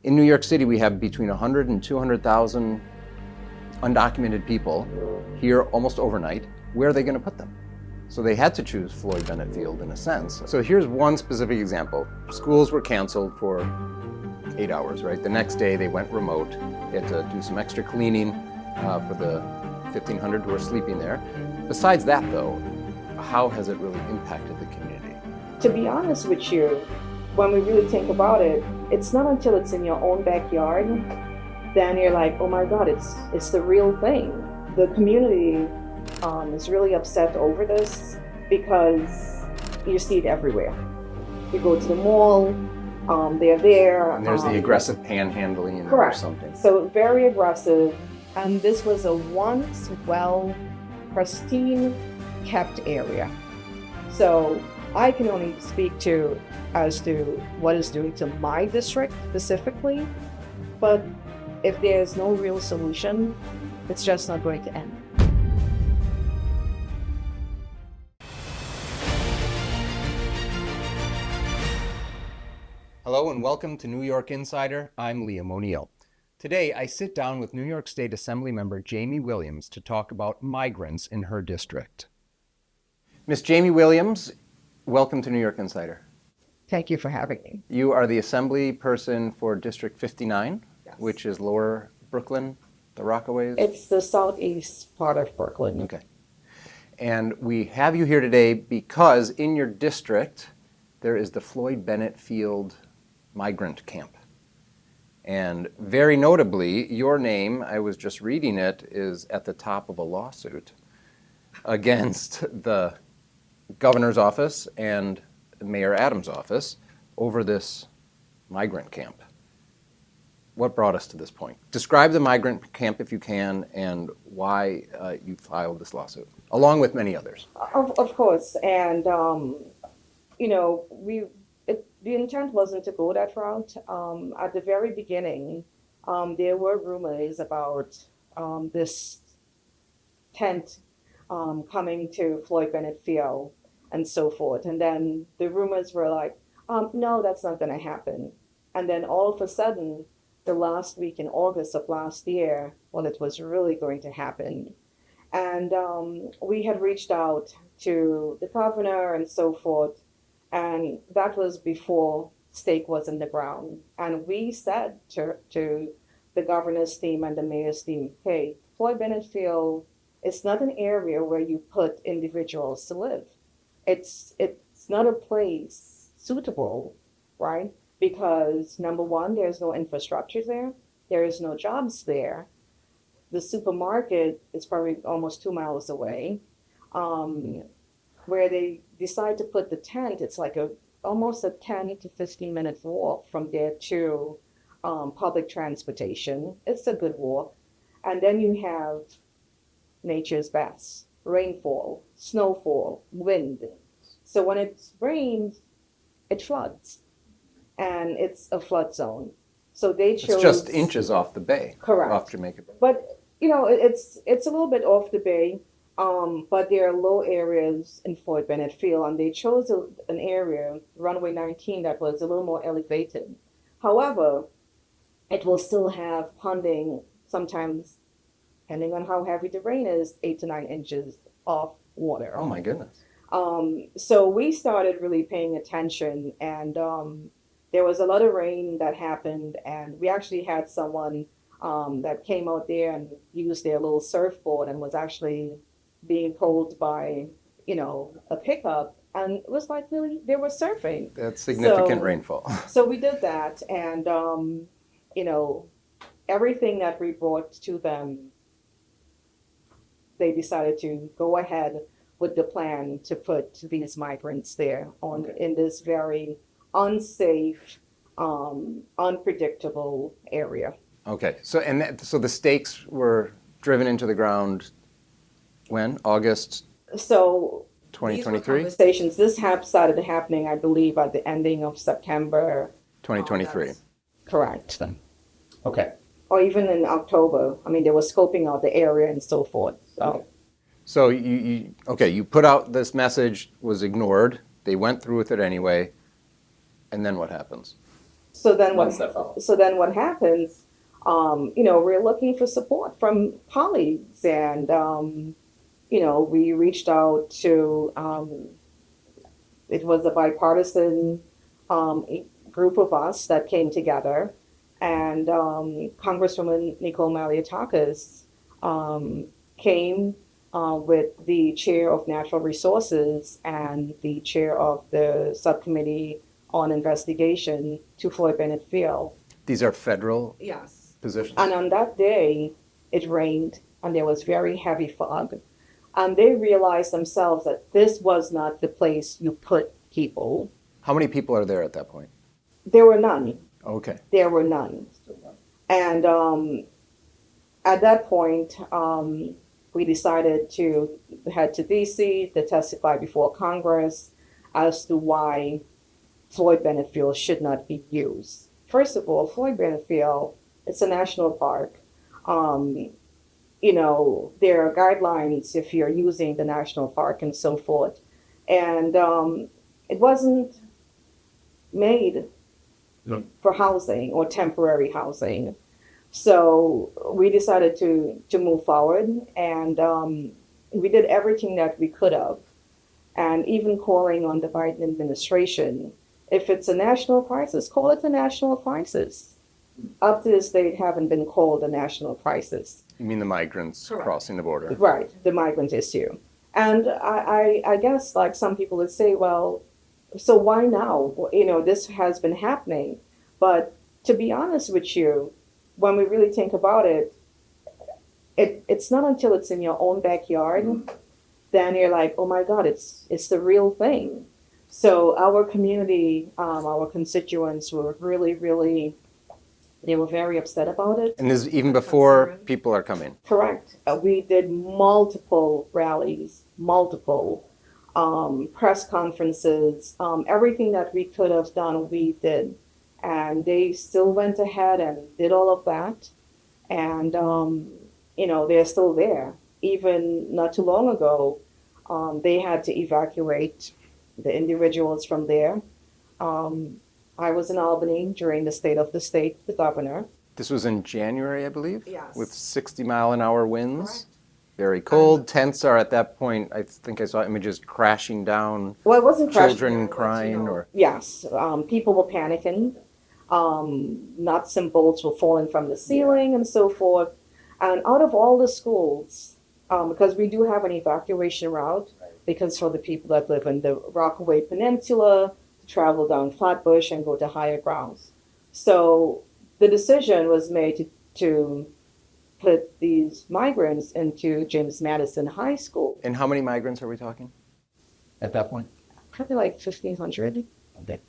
In New York City, we have between 100 and 200,000 undocumented people here almost overnight. Where are they going to put them? So they had to choose Floyd Bennett Field in a sense. So here's one specific example. Schools were canceled for 8 hours, right? The next day they went remote. They had to do some extra cleaning for the 1,500 who are sleeping there. Besides that though, how has it really impacted the community? To be honest with you, when we really think about it, it's not until it's in your own backyard, then you're like, oh my God, it's the real thing. The community is really upset over this because you see it everywhere. You go to the mall, they're there. And there's the aggressive panhandling correct. Or something. So very aggressive. And this was a once pristine kept area. So I can only speak as to what it's doing to my district specifically, but if there's no real solution, it's just not going to end. Hello and welcome to New York Insider. I'm Liam O'Neill. Today I sit down with New York State Assemblymember Jaime Williams to talk about migrants in her district. Ms. Jaime Williams, welcome to New York Insider. Thank you for having me. You are the assembly person for District 59, yes. Which is Lower Brooklyn, the Rockaways? It's the southeast part of Brooklyn. Okay. And we have you here today because in your district there is the Floyd Bennett Field migrant camp. And very notably, your name, I was just reading it, is at the top of a lawsuit against the governor's office and Mayor Adams' office over this migrant camp. What brought us to this point? Describe the migrant camp if you can and why you filed this lawsuit, along with many others. Of course, and the intent wasn't to go that route. At the very beginning, there were rumors about this tent coming to Floyd Bennett Field and so forth. And then the rumors were like, no, that's not going to happen. And then all of a sudden, the last week in August of last year, well, it was really going to happen. And we had reached out to the governor and so forth. And that was before stake was in the ground. And we said to the governor's team and the mayor's team, hey, Floyd Bennett Field is not an area where you put individuals to live. It's not a place suitable, right? Because number one, there's no infrastructure there. There is no jobs there. The supermarket is probably almost 2 miles away. Where they decide to put the tent, it's like almost a 10 to 15 minute walk from there to public transportation. It's a good walk. And then you have nature's best, rainfall, snowfall, wind. So when it rains, it floods. And it's a flood zone. So they chose... It's just inches off the bay. Correct. Off Jamaica Bay. But, it's a little bit off the bay. But there are low areas in Floyd Bennett Field, and they chose an area, runway 19, that was a little more elevated. However, it will still have ponding, sometimes, depending on how heavy the rain is, 8 to 9 inches of water. Oh my goodness. So we started really paying attention, and there was a lot of rain that happened, and we actually had someone that came out there and used their little surfboard and was actually being pulled by, a pickup, and it was like really they were surfing. That's significant rainfall. So we did that, and everything that we brought to them, they decided to go ahead with the plan to put these migrants there in this very unsafe, unpredictable area. Okay, so the stakes were driven into the ground. When? August So 2023? Conversations. This started happening, I believe, at the ending of September 2023. Correct. Okay. Or even in October. I mean, they were scoping out the area and so forth. So you put out this message, was ignored. They went through with it anyway. And then what happens? So then months that follow. so then what happens? We're looking for support from colleagues, and we reached out to. It was a bipartisan group of us that came together, and Congresswoman Nicole Malliotakis came with the chair of natural resources and the chair of the subcommittee on investigation to Floyd Bennett Field. These are federal Yes. positions? And on that day, it rained and there was very heavy fog. And they realized themselves that this was not the place you put people. How many people are there at that point? There were none. Okay. There were none. And at that point, we decided to head to DC to testify before Congress as to why Floyd Bennett Field should not be used. First of all, Floyd Bennett Field, it's a national park. There are guidelines if you're using the national park and so forth. And it wasn't made for housing or temporary housing. So we decided to move forward, and we did everything that we could have, and even calling on the Biden administration. If it's a national crisis, call it a national crisis. Up to this date, haven't been called a national crisis. You mean the migrants Correct. crossing the border? Right, the migrant issue. And I guess like some people would say, well, so why now? This has been happening. But to be honest with you, when we really think about it, it's not until it's in your own backyard, then you're like, oh my God, it's the real thing. So our community, our constituents were really, really, they were very upset about it. And this is even before people are coming? Correct. We did multiple rallies, multiple press conferences, everything that we could have done, we did. And they still went ahead and did all of that. And, they're still there. Even not too long ago, they had to evacuate the individuals from there. I was in Albany during the State of the State, the governor. This was in January, I believe? Yes. With 60-mile-an-hour winds? Correct. Very cold. Tents are at that point, I think I saw images crashing down. Well, it wasn't crashing Children down, but, crying or... Yes, people were panicking. Nuts and bolts were falling from the ceiling and so forth. And out of all the schools, because we do have an evacuation route, because for the people that live in the Rockaway Peninsula, to travel down Flatbush and go to higher grounds. So the decision was made to put these migrants into James Madison High School. And how many migrants are we talking? At that point? Probably like 1,500. Okay.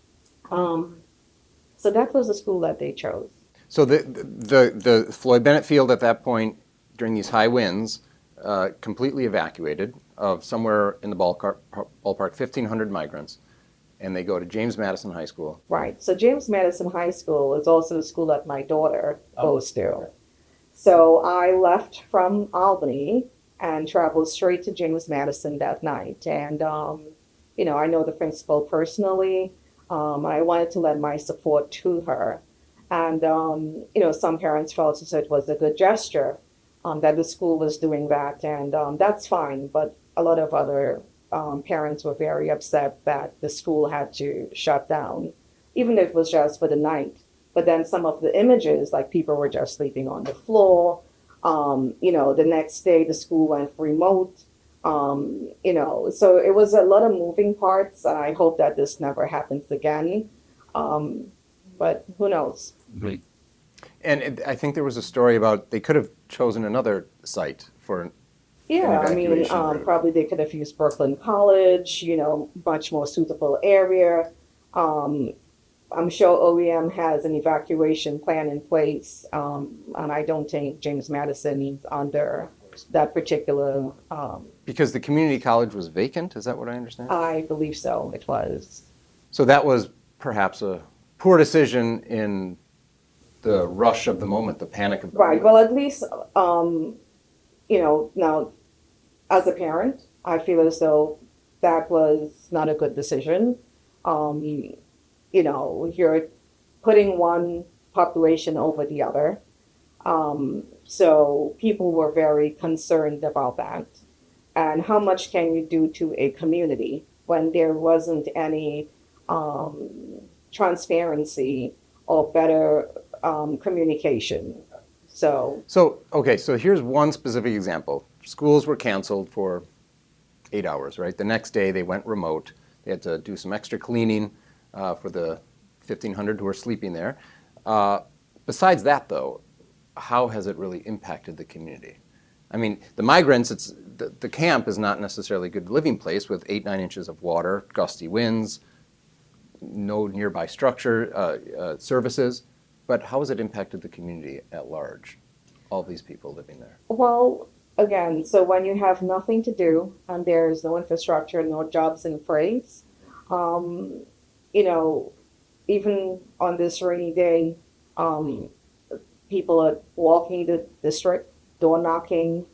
So that was the school that they chose. So the Floyd Bennett Field at that point, during these high winds, completely evacuated of somewhere in the ballpark 1,500 migrants, and they go to James Madison High School. Right. So James Madison High School is also the school that my daughter goes to. So I left from Albany and traveled straight to James Madison that night. And, I know the principal personally. I wanted to lend my support to her. And, some parents felt as it was a good gesture that the school was doing that. And that's fine. But a lot of other parents were very upset that the school had to shut down, even if it was just for the night. But then some of the images, like people were just sleeping on the floor. The next day the school went remote. So it was a lot of moving parts. And I hope that this never happens again. But who knows? Great. And I think there was a story about they could have chosen another site for Yeah, I mean, evacuation route. probably they could have used Brooklyn College, much more suitable area. I'm sure OEM has an evacuation plan in place, and I don't think James Madison is under that particular. Because the community college was vacant, is that what I understand? I believe so. It was. So that was perhaps a poor decision in the rush of the moment, the panic of the Right. moment. Well, at least, now, as a parent, I feel as though that was not a good decision. You're putting one population over the other. So people were very concerned about that. And how much can you do to a community when there wasn't any transparency or better communication? So So here's one specific example. Schools were canceled for 8 hours, right? The next day they went remote. They had to do some extra cleaning for the 1,500 who were sleeping there. Besides that, though, how has it really impacted the community? I mean, the migrants, the camp is not necessarily a good living place with 8-9 inches of water, gusty winds, no nearby structure, services. But how has it impacted the community at large, all these people living there? well, again, so when you have nothing to do and there's no infrastructure, no jobs in place, you know, even on this rainy day, people are walking the district, door knocking,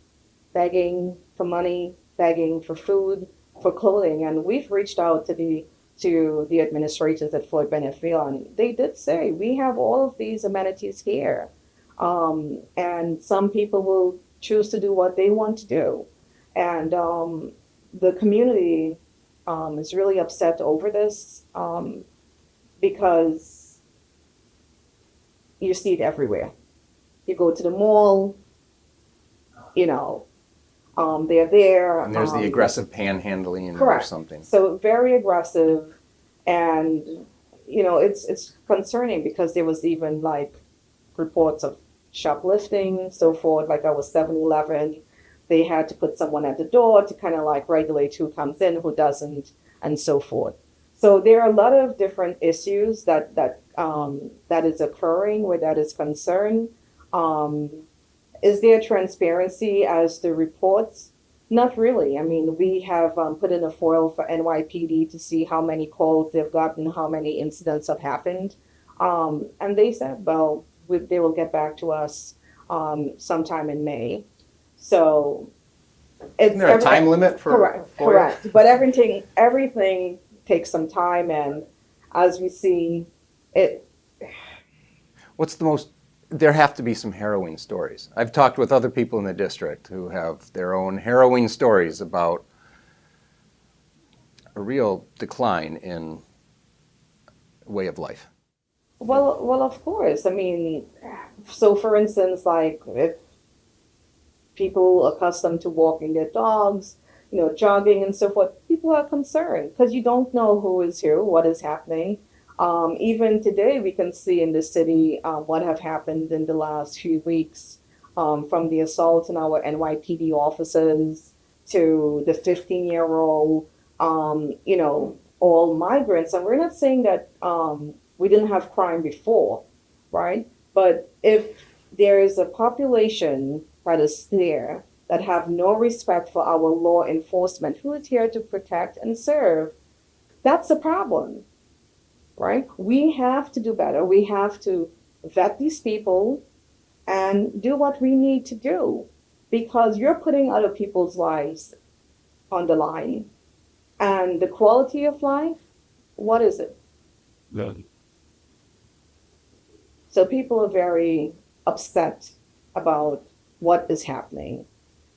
begging for money, begging for food, for clothing. And we've reached out to the administrators at Floyd Bennett Field, and they did say, we have all of these amenities here. And some people will choose to do what they want to do. And the community is really upset over this because you see it everywhere. You go to the mall, you know, they're there. And there's the aggressive panhandling correct. Or something. So very aggressive, and you know, it's concerning because there was even like reports of shoplifting, so forth. Like I was 7-Eleven, they had to put someone at the door to kind of like regulate who comes in, who doesn't, and so forth. So there are a lot of different issues that is occurring where that is concerned. Is there transparency as to reports? Not really. I mean, we have put in a FOIL for NYPD to see how many calls they've gotten, how many incidents have happened. And they said, well, they will get back to us sometime in May. So Isn't there a time limit for correct, FOIL? correct. But everything takes some time, and as we see it. What's the most, there have to be some harrowing stories. I've talked with other people in the district who have their own harrowing stories about a real decline in way of life. Well, of course. I mean, so for instance, like if people accustomed to walking their dogs, you know, jogging and so forth, people are concerned because you don't know who is who, what is happening. Even today, we can see in the city what have happened in the last few weeks, from the assault in our NYPD offices to the 15-year-old, you know, all migrants. And we're not saying that we didn't have crime before, right? But if there is a population that is there that have no respect for our law enforcement, who is here to protect and serve, that's a problem. Right? We have to do better. We have to vet these people and do what we need to do because you're putting other people's lives on the line. And the quality of life, what is it? None. So people are very upset about what is happening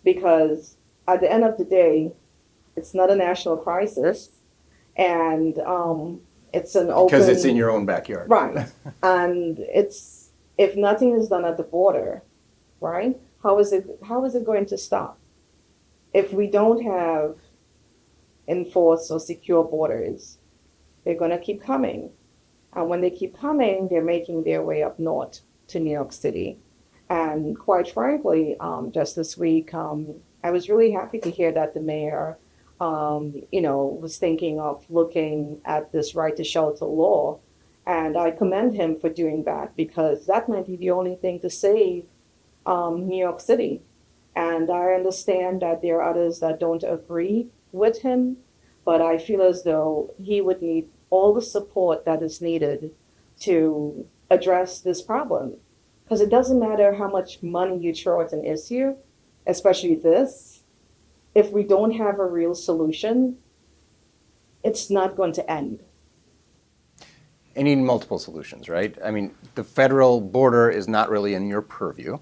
because at the end of the day, it's not a national crisis, and it's an open, Because it's in your own backyard. right. And it's, if nothing is done at the border, right? How is it going to stop? If we don't have enforced or secure borders, they're going to keep coming. And when they keep coming, they're making their way up north to New York City. And quite frankly, just this week, I was really happy to hear that the mayor you know, was thinking of looking at this right to shelter law. And I commend him for doing that because that might be the only thing to save New York City. And I understand that there are others that don't agree with him, but I feel as though he would need all the support that is needed to address this problem. Because it doesn't matter how much money you throw at an issue, especially this, if we don't have a real solution, it's not going to end. And you need multiple solutions, right? I mean, the federal border is not really in your purview,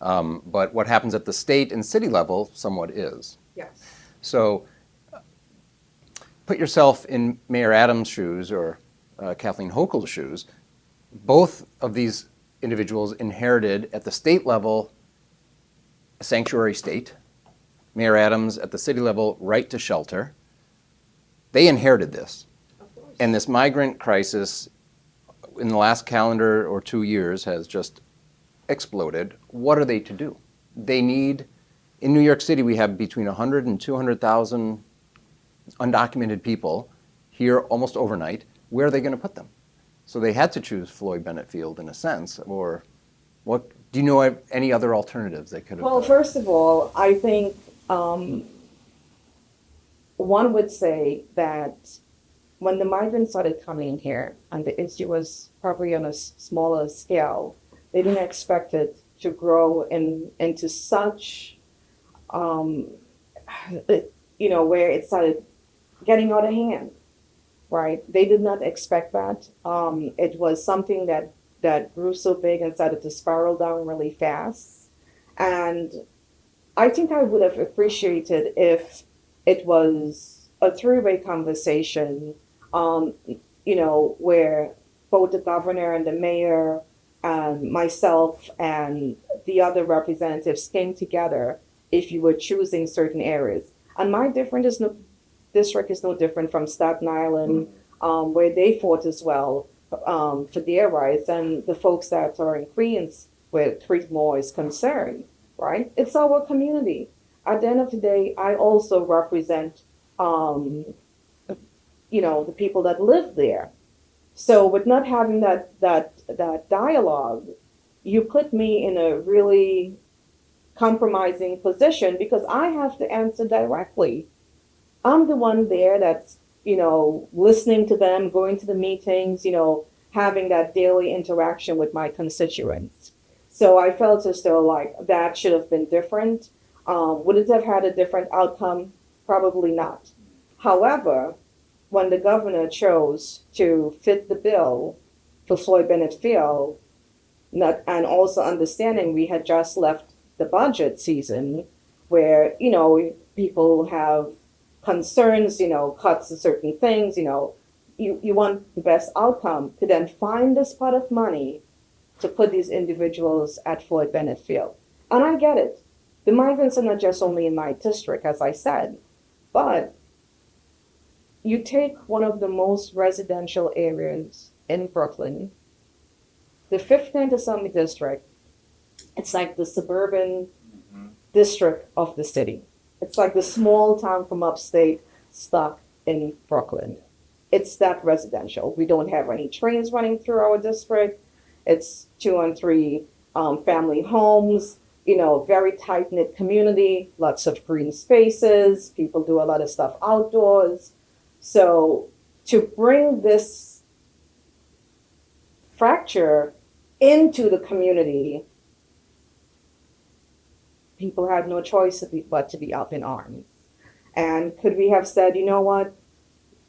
but what happens at the state and city level somewhat is. Yes. So put yourself in Mayor Adams' shoes or Kathleen Hochul's shoes. Both of these individuals inherited at the state level a sanctuary state. Mayor Adams at the city level, right to shelter. They inherited this. And this migrant crisis in the last calendar or 2 years has just exploded. What are they to do? They need, in New York City, we have between 100 and 200,000 undocumented people here almost overnight. Where are they going to put them? So they had to choose Floyd Bennett Field in a sense, or what? Do you know of any other alternatives they could have Well, done? first of all, I think one would say that when the migrants started coming here, and the issue was probably on a smaller scale, they didn't expect it to grow into such, where it started getting out of hand, right? They did not expect that. It was something that grew so big and started to spiral down really fast. And I think I would have appreciated if it was a three-way conversation, where both the governor and the mayor and myself and the other representatives came together if you were choosing certain areas. And my district is no different from Staten Island, where they fought as well for their rights, and the folks that are in Queens where Creekmore is concerned, right? It's our community. At the end of the day, I also represent the people that live there. So with not having that dialogue, you put me in a really compromising position because I have to answer directly. I'm the one there that's, listening to them, going to the meetings, having that daily interaction with my constituents. So I felt as though like that should have been different. Would it have had a different outcome? Probably not. However, when the governor chose to fit the bill for Floyd Bennett Field, and also understanding we had just left the budget season where, people have concerns, cuts to certain things, you want the best outcome to then find this pot of money to put these individuals at Floyd Bennett Field. And I get it. The migrants are not just only in my district, as I said, but you take one of the most residential areas in Brooklyn, the 15th Assembly District, it's like the suburban district of the city. It's like the small town from upstate stuck in Brooklyn. It's that residential. We don't have any trains running through our district. It's 2 and 3 family homes, very tight-knit community, lots of green spaces. People do a lot of stuff outdoors. So to bring this fracture into the community, people had no choice but to be up in arms. And could we have said, you know what?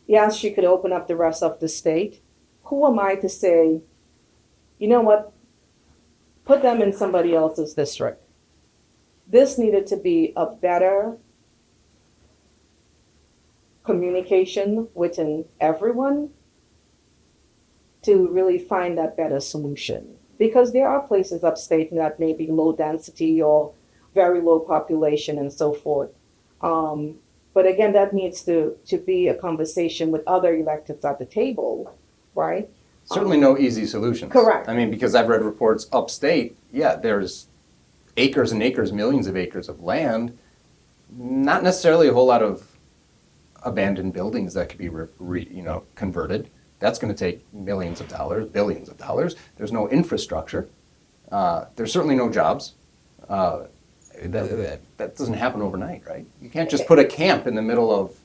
Yes, she could open up the rest of the state. Who am I to say, you know what? Put them in somebody else's district. This needed to be a better communication within everyone to really find that better solution. Because there are places upstate that may be low density or very low population and so forth. But again, that needs to be a conversation with other electeds at the table, right? Certainly no easy solutions. Correct. I mean, because I've read reports upstate, there's acres and acres, millions of acres of land, not necessarily a whole lot of abandoned buildings that could be converted. That's going to take millions of dollars, billions of dollars. There's no infrastructure. There's certainly no jobs. That doesn't happen overnight, right? You can't just put a camp in the middle of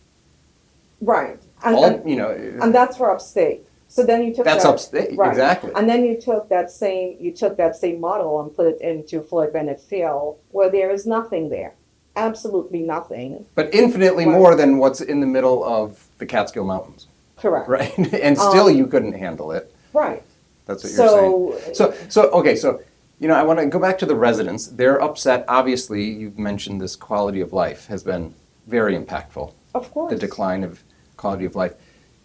right. And that's for upstate. So then you took that's upstate, right. Exactly. And then you took that same model and put it into Floyd Bennett Field, where there is nothing there, absolutely nothing. But infinitely more than what's in the middle of the Catskill Mountains. Correct. Right, and still you couldn't handle it. Right. That's what you're saying. So, So, I want to go back to the residents. They're upset. Obviously, you've mentioned this quality of life has been very impactful. of course. The decline of quality of life.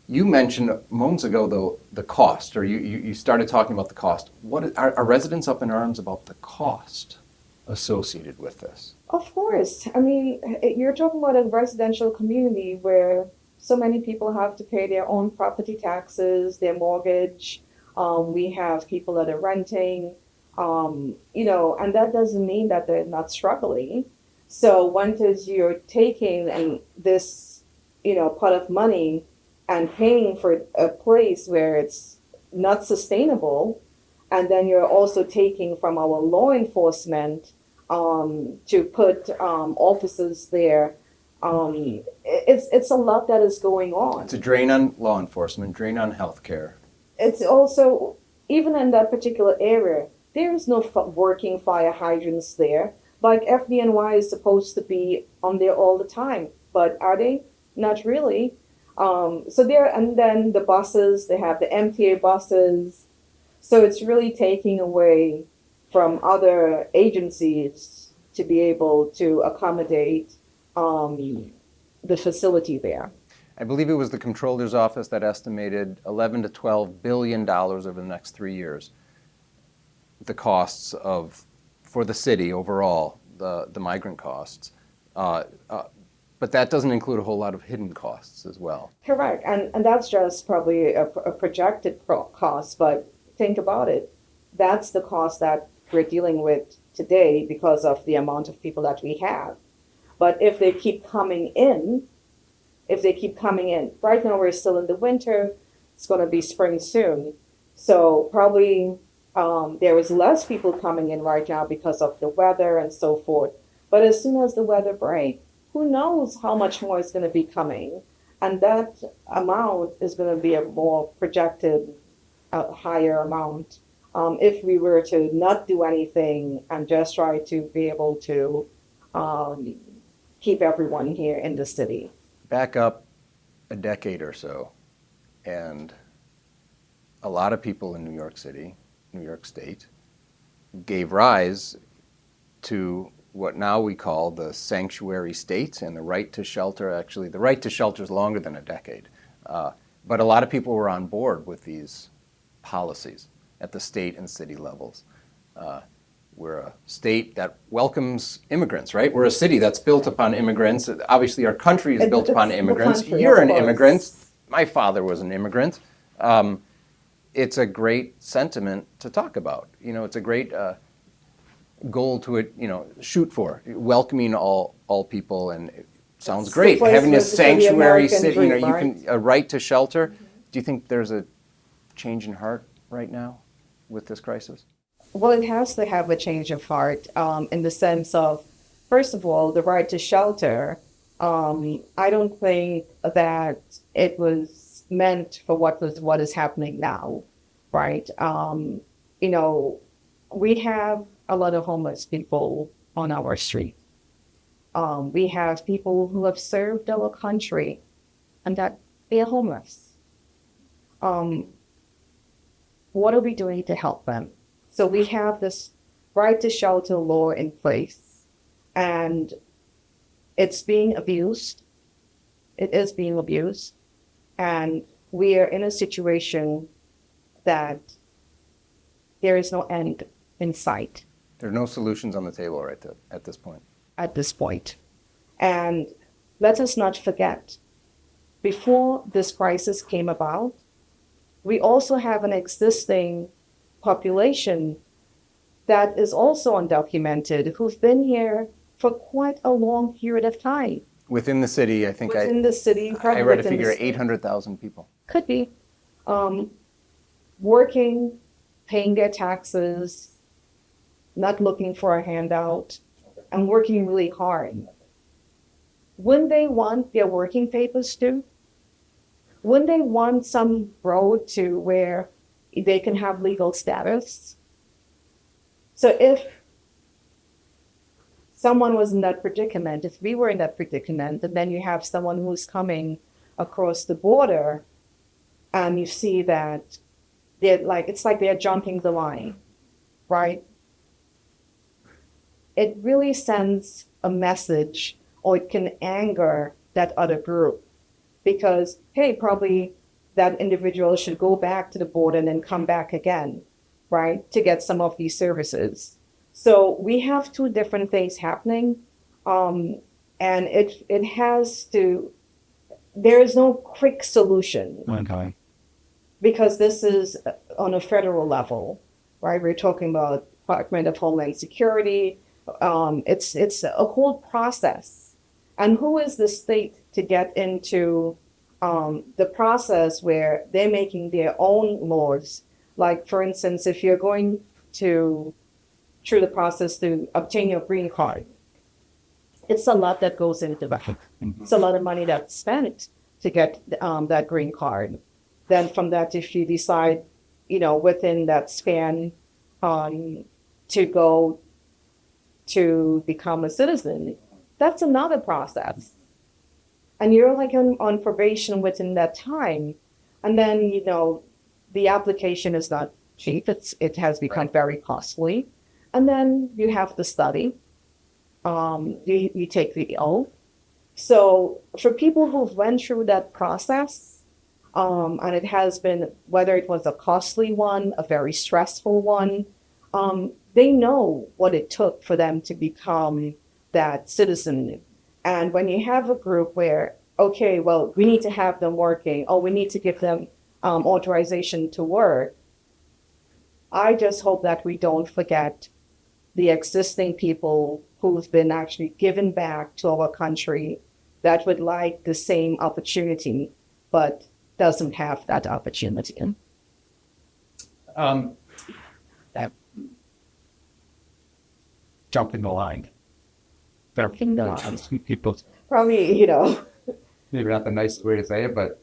You mentioned moments ago, though, the cost, or you started talking about the cost. What are residents up in arms about the cost associated with this? Of course. I mean, you're talking about a residential community where so many people have to pay their own property taxes, their mortgage. We have people that are renting, and that doesn't mean that they're not struggling. So once you're taking this, pot of money and paying for a place where it's not sustainable, and then you're also taking from our law enforcement to put officers there. It's a lot that is going on. It's a drain on law enforcement, drain on healthcare. It's also, even in that particular area, there is no working fire hydrants there. Like FDNY is supposed to be on there all the time, but are they? Not really. And then the buses, they have the MTA buses. So it's really taking away from other agencies to be able to accommodate the facility there. I believe it was the Comptroller's Office that estimated $11 to $12 billion over the next 3 years. The costs for the city overall, the migrant costs. But that doesn't include a whole lot of hidden costs as well. Correct. And that's just probably a projected cost, but think about it. That's the cost that we're dealing with today because of the amount of people that we have. But if they keep coming in, right now we're still in the winter, it's going to be spring soon. So probably there is less people coming in right now because of the weather and so forth. But as soon as the weather breaks, who knows how much more is going to be coming? And that amount is going to be a more projected, higher amount. If we were to not do anything and just try to be able to keep everyone here in the city. Back up a decade or so, and a lot of people in New York City, New York State, gave rise to what now we call the sanctuary state and the right to shelter. Actually, the right to shelter is longer than a decade. But a lot of people were on board with these policies at the state and city levels. We're a state that welcomes immigrants, right? We're a city that's built upon immigrants. Obviously, our country is built upon immigrants. You're an immigrant. My father was an immigrant. It's a great sentiment to talk about. It's a great goal to shoot for, welcoming all people, and it sounds great. Having a sanctuary city, you can a right to shelter. Mm-hmm. Do you think there's a change in heart right now with this crisis? Well, it has to have a change of heart in the sense of, first of all, the right to shelter. I don't think that it was meant for what is happening now, right? We have a lot of homeless people on our street. We have people who have served our country and that they are homeless. What are we doing to help them? So we have this right to shelter law in place, and it's being abused. It is being abused. And we are in a situation that there is no end in sight. There are no solutions on the table at this point. At this point. And let us not forget, before this crisis came about, we also have an existing population that is also undocumented, who've been here for quite a long period of time. Within the city, I think the city, I read a figure, 800,000 people. Could be. Working, paying their taxes, not looking for a handout, and working really hard. Wouldn't they want their working papers too? Wouldn't they want some road to where they can have legal status? So if someone was in that predicament, if we were in that predicament, and then you have someone who's coming across the border, and you see that it's like they're jumping the line, right? It really sends a message, or it can anger that other group because, hey, probably that individual should go back to the border and then come back again, right, to get some of these services. So we have two different things happening, and it has to. There is no quick solution. Okay. Because this is on a federal level, right? We're talking about Department of Homeland Security. It's a whole process. And who is the state to get into the process where they're making their own laws? Like, for instance, if you're going through the process to obtain your green card, it's a lot that goes into that. It's a lot of money that's spent to get that green card. Then from that, if you decide, within that span to go to become a citizen, that's another process. And you're like on probation within that time. And then, the application is not cheap. It has become very costly. And then you have to study. You take the oath. So for people who've went through that process, and it has been, whether it was a costly one, a very stressful one, they know what it took for them to become that citizen. And when you have a group where, okay, well, we need to have them working, or we need to give them authorization to work, I just hope that we don't forget the existing people who've been actually given back to our country that would like the same opportunity, but doesn't have that opportunity. That jumping the line. Jumping the line. People, Probably, maybe not the nicest way to say it, but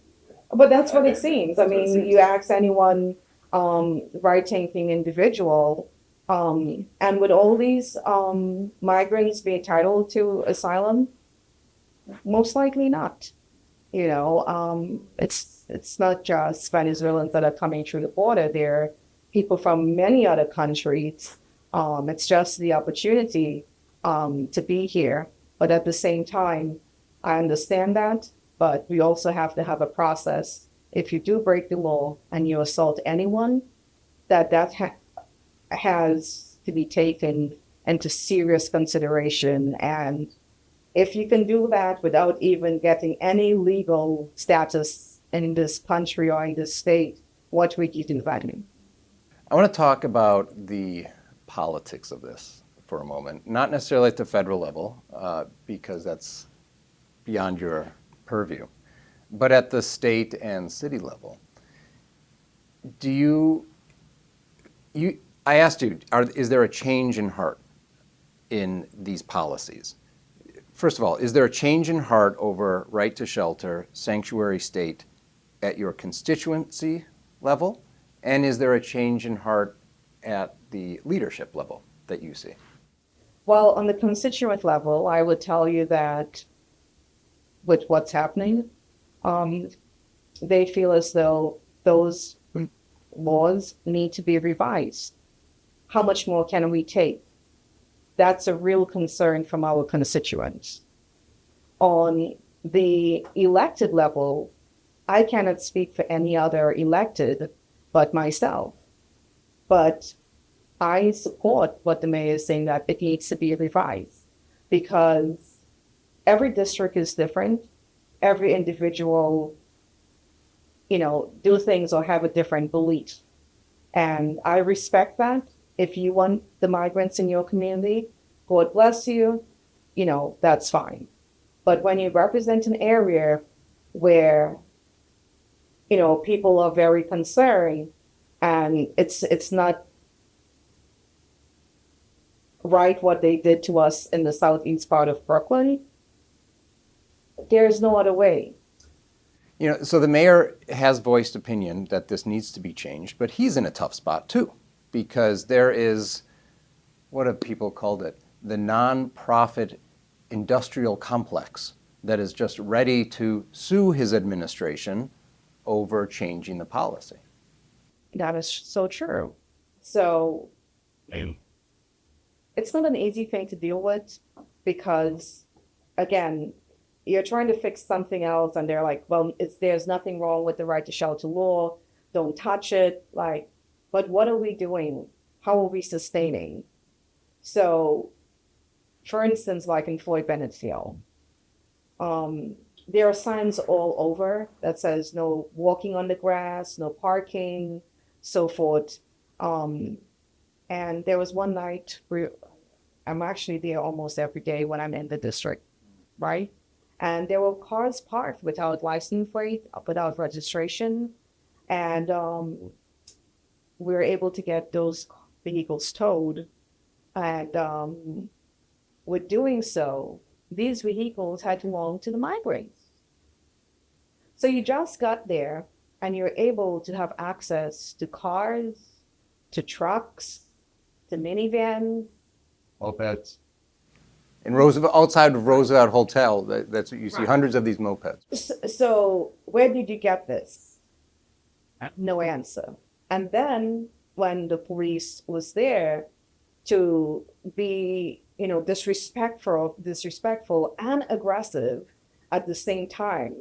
that's what it seems. I mean, you ask anyone, right-thinking individual, and would all these migrants be entitled to asylum? Most likely not. It's not just Venezuelans that are coming through the border. There are people from many other countries. It's just the opportunity to be here. But at the same time, I understand that, but we also have to have a process. If you do break the law and you assault anyone, that has to be taken into serious consideration. And if you can do that without even getting any legal status in this country or in this state, what would you do about it? I want to talk about the politics of this for a moment, not necessarily at the federal level, because that's beyond your purview, but at the state and city level. I asked you, is there a change in heart in these policies? First of all, is there a change in heart over right to shelter, sanctuary state at your constituency level? And is there a change in heart at the leadership level that you see? Well, on the constituent level, I would tell you that with what's happening, they feel as though those laws need to be revised. How much more can we take? That's a real concern from our constituents. On the elected level, I cannot speak for any other elected but myself. But I support what the mayor is saying, that it needs to be revised, because every district is different. Every individual, do things or have a different belief. And I respect that. If you want the migrants in your community, God bless you, that's fine. But when you represent an area where, people are very concerned and it's not right what they did to us in the southeast part of Brooklyn, there's no other way. So the mayor has voiced opinion that this needs to be changed, but he's in a tough spot too, because there is, what have people called it, the nonprofit industrial complex that is just ready to sue his administration over changing the policy. That is so true. So it's not an easy thing to deal with because, again, you're trying to fix something else and they're like, well, there's nothing wrong with the right to shelter law. Don't touch it. Like, but what are we doing? How are we sustaining? So, for instance, like in Floyd Bennett Field, there are signs all over that says no walking on the grass, no parking, so forth. And there was one night where I'm actually there almost every day when I'm in the district, right? And there were cars parked without license plate, without registration. And we were able to get those vehicles towed. And with doing so, these vehicles had to belong to the migrants. So you just got there and you're able to have access to cars, to trucks, to minivans. Mopeds. In Roosevelt, outside of Roosevelt Hotel, that's what you see, Right. hundreds of these mopeds. So where did you get this? No answer. And then when the police was there to be, disrespectful and aggressive at the same time,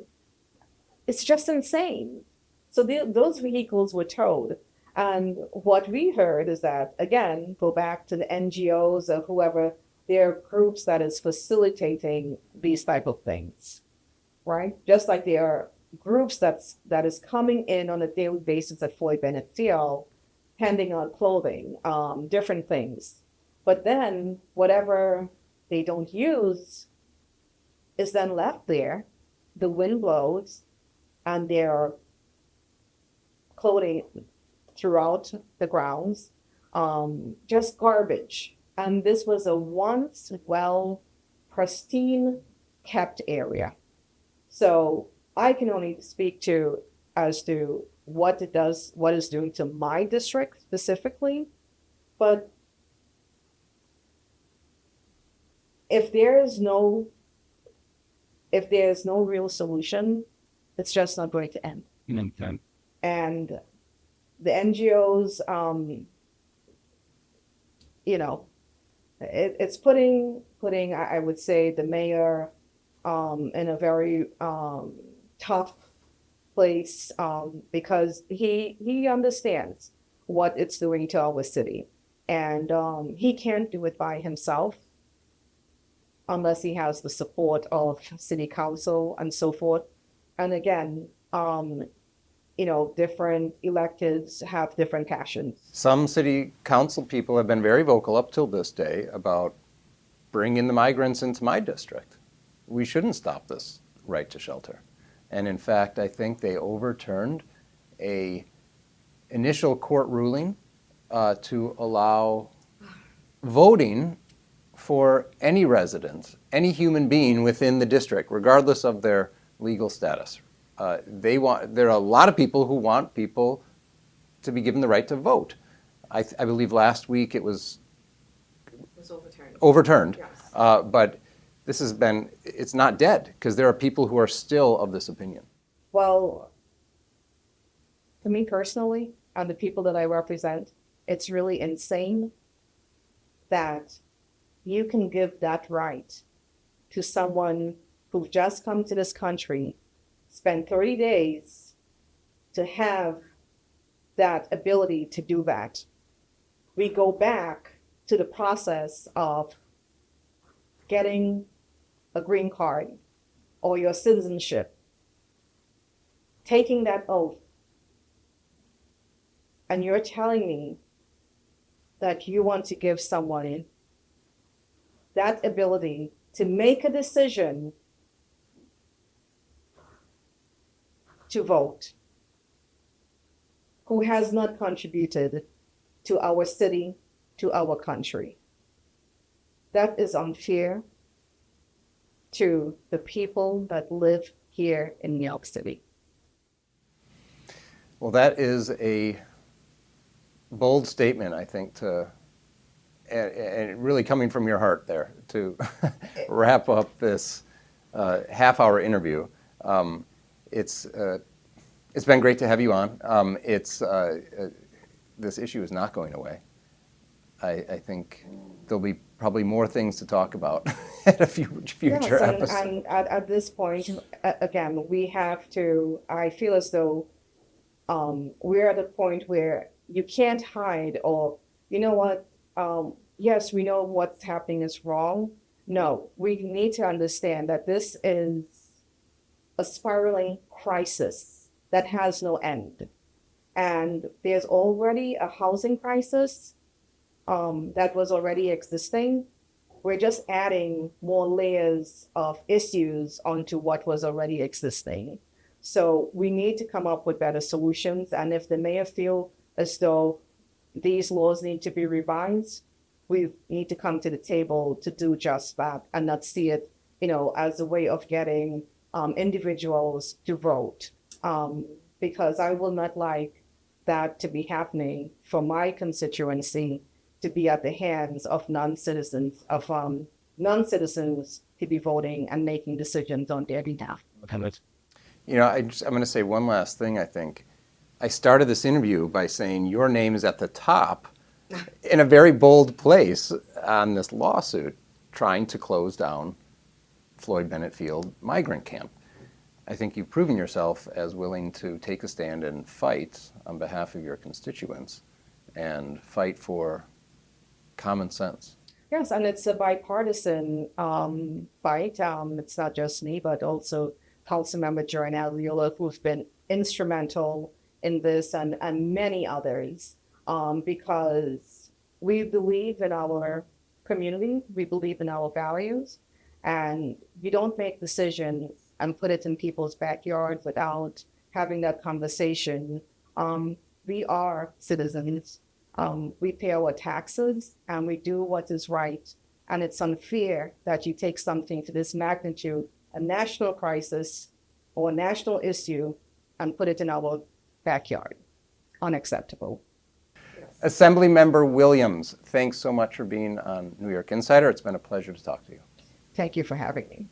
it's just insane. So those vehicles were towed. And what we heard is that, again, go back to the NGOs or whoever, there are groups that is facilitating these type of things, right? Just like there are groups that is coming in on a daily basis at Floyd Bennett Field, handing out clothing, different things. But then whatever they don't use is then left there. The wind blows and their clothing throughout the grounds, just garbage. And this was a once pristine kept area. So I can only speak as to what it's doing to my district specifically. But if there's no real solution, it's just not going to end. Okay. And the NGOs, it's putting, I would say, the mayor in a very tough place because he understands what it's doing to our city. And he can't do it by himself unless he has the support of city council and so forth. And again, different electeds have different passions. Some city council people have been very vocal up till this day about bringing the migrants into my district. We shouldn't stop this right to shelter. And in fact, I think they overturned a initial court ruling to allow voting for any resident, any human being within the district, regardless of their legal status. There are a lot of people who want people to be given the right to vote. I believe last week it was overturned. Yes. But it's not dead because there are people who are still of this opinion. Well, for me personally, and the people that I represent, it's really insane that you can give that right to someone who've just come to this country, spend 30 days to have that ability to do that. We go back to the process of getting a green card or your citizenship, taking that oath, and you're telling me that you want to give someone that ability to make a decision to vote, who has not contributed to our city, to our country. That is unfair to the people that live here in New York City. Well, that is a bold statement, I think, and really coming from your heart there to wrap up this half-hour interview. It's been great to have you on. this issue is not going away. I think there'll be probably more things to talk about at a future Yes, episode. and at this point, again, we have to, I feel as though we're at a point where you can't hide or, you know what, yes, we know what's happening is wrong. No, we need to understand that this is a spiraling crisis that has no end. And there's already a housing crisis that was already existing. We're just adding more layers of issues onto what was already existing. So we need to come up with better solutions. And if the mayor feel as though these laws need to be revised, we need to come to the table to do just that and not see it, as a way of getting individuals to vote. Because I will not like that to be happening for my constituency, to be at the hands of non-citizens to be voting and making decisions on their behalf. I'm going to say one last thing, I think. I started this interview by saying your name is at the top in a very bold place on this lawsuit trying to close down Floyd Bennett Field migrant camp. I think you've proven yourself as willing to take a stand and fight on behalf of your constituents and fight for common sense. Yes, and it's a bipartisan fight. It's not just me, but also Councilmember Jaime, who's been instrumental in this, and many others, because we believe in our community, we believe in our values, and you don't make decisions and put it in people's backyard without having that conversation. We are citizens. We pay our taxes and we do what is right. And it's unfair that you take something to this magnitude, a national crisis or a national issue, and put it in our backyard. Unacceptable. Assemblymember Williams, thanks so much for being on New York Insider. It's been a pleasure to talk to you. Thank you for having me.